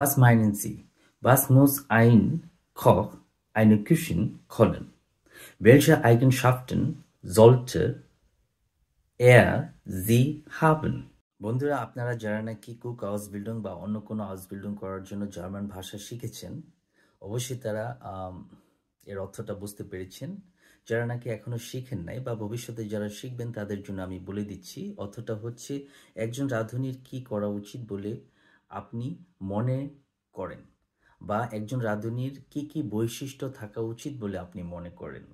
Was meinen Sie? Was muss ein Koch eine Küche können? Welche Eigenschaften sollte sie haben? বন্ধুরা, আপনারা যারা নাকি cook house building বা অন্য কোনো হাউস বিল্ডিং করার জন্য জার্মান ভাষা শিখেছেন, অবশ্যই তারা এর অর্থটা বুঝতে পেরেছেন। যারা নাকি এখনো শিখেন নাই বা ভবিষ্যতে যারা শিখবেন তাদের জন্য আমি বলে দিচ্ছি। অর্থটা হচ্ছে একজন রাঁধুনির কি করা উচিত বলে আপনি মনে করেন, বা একজন রাঁধুনির কি কি বৈশিষ্ট্য থাকা উচিত বলে আপনি মনে করেন।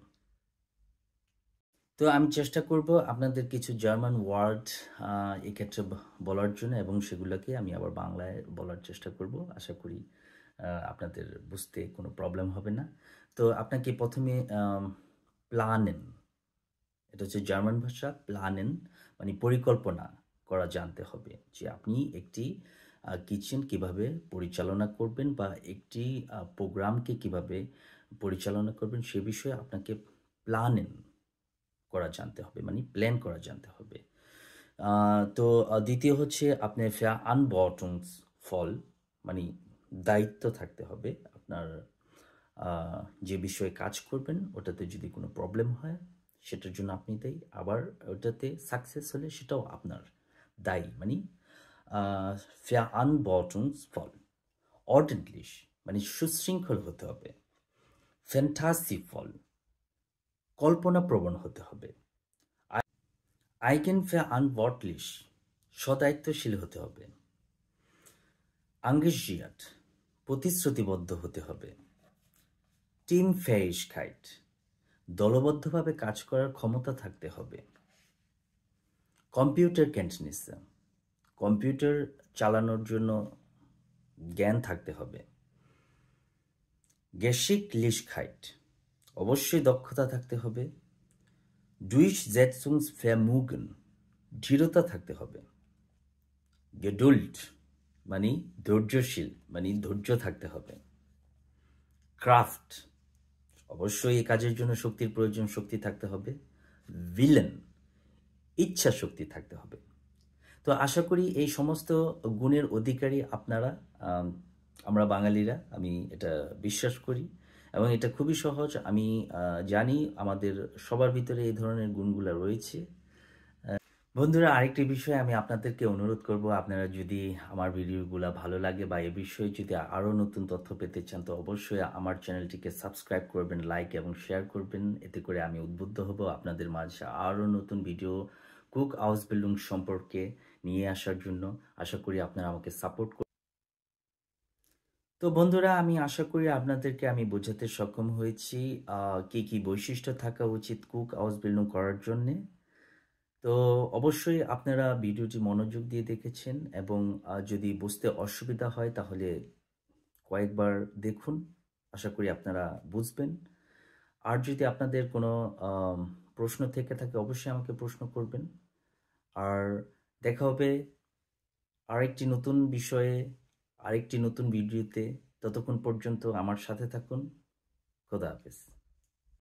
তো আমি চেষ্টা করব আপনাদের কিছু জার্মান ওয়ার্ড এক্ষেত্রে বলার জন্য, এবং সেগুলোকে আমি আবার বাংলায় বলার চেষ্টা করব। আশা করি আপনাদের বুঝতে কোনো প্রবলেম হবে না। তো আপনাকে প্রথমে প্ল্যানেন, এটা হচ্ছে জার্মান ভাষা। প্ল্যানেন মানে পরিকল্পনা করা জানতে হবে, যে আপনি একটি কিচেন কিভাবে পরিচালনা করবেন বা একটি প্রোগ্রামকে কিভাবে পরিচালনা করবেন সে বিষয়ে আপনাকে প্ল্যানেন করা জানতে হবে, মানে প্ল্যান করা জানতে হবে। তো দ্বিতীয় হচ্ছে আপনার ফল, মানে দায়িত্ব থাকতে হবে। আপনার যে বিষয়ে কাজ করবেন ওটাতে যদি কোনো প্রবলেম হয় সেটার জন্য আপনি দায়ী, আবার ওটাতে সাকসেস হলে সেটাও আপনার দায়ী, মানে ফল। অর্ডেনলিশ মানে সুশৃঙ্খল হতে হবে। ফল কল্পনাপ্রবণ হতে হবে। আইগেনভার্antwortlich সদায়িত্বশীল হতে হবে। engagiert প্রতিশ্রুতিবদ্ধ হতে হবে। Teamfähigkeit দলবদ্ধভাবে কাজ করার ক্ষমতা থাকতে হবে। Computerkenntnisse কম্পিউটার চালানোর জন্য জ্ঞান থাকতে হবে। Geschicklichkeit অবশ্যই দক্ষতা থাকতে হবে। Durchsetzungsvermögen দৃঢ়তা থাকতে হবে। Geduld মানে ধৈর্যশীল, মানে ধৈর্য থাকতে হবে। ক্রাফট অবশ্যই এই কাজের জন্য শক্তির প্রয়োজন, শক্তি থাকতে হবে। ভিলেন ইচ্ছা শক্তি থাকতে হবে। তো আশা করি এই সমস্ত গুণের অধিকারী আপনারা। আমরা বাঙালিরা, আমি এটা বিশ্বাস করি, এবং এটা খুবই সহজ। আমি জানি আমাদের সবার ভিতরে এই ধরনের গুণগুলো রয়েছে। বন্ধুরা, আরেকটি বিষয় আমি আপনাদেরকে অনুরোধ করব, আপনারা যদি আমার ভিডিওগুলো ভালো লাগে বা এ বিষয়ে যদি আরও নতুন তথ্য পেতে চান তো অবশ্যই আমার চ্যানেলটিকে সাবস্ক্রাইব করবেন, লাইক এবং শেয়ার করবেন। এতে করে আমি উদ্বুদ্ধ হব আপনাদের মাঝে আরও নতুন ভিডিও কুক হাউস বিল্ডিং সম্পর্কে নিয়ে আসার জন্য। আশা করি আপনারা আমাকে সাপোর্ট করবেন। তো বন্ধুরা, আমি আশা করি আপনাদেরকে আমি বোঝাতে সক্ষম হয়েছি কি কি বৈশিষ্ট্য থাকা উচিত কুক হাউস বিল্ডিং করার জন্যে। তো অবশ্যই আপনারা ভিডিওটি মনোযোগ দিয়ে দেখেছেন, এবং যদি বুঝতে অসুবিধা হয় তাহলে কয়েকবার দেখুন। আশা করি আপনারা বুঝবেন। আর যদি আপনাদের কোনো প্রশ্ন থেকে থাকে অবশ্যই আমাকে প্রশ্ন করবেন। আর দেখা হবে আরেকটি নতুন বিষয়ে, আরেকটি নতুন ভিডিওতে। ততক্ষণ পর্যন্ত আমার সাথে থাকুন। খোদা হাফেজ।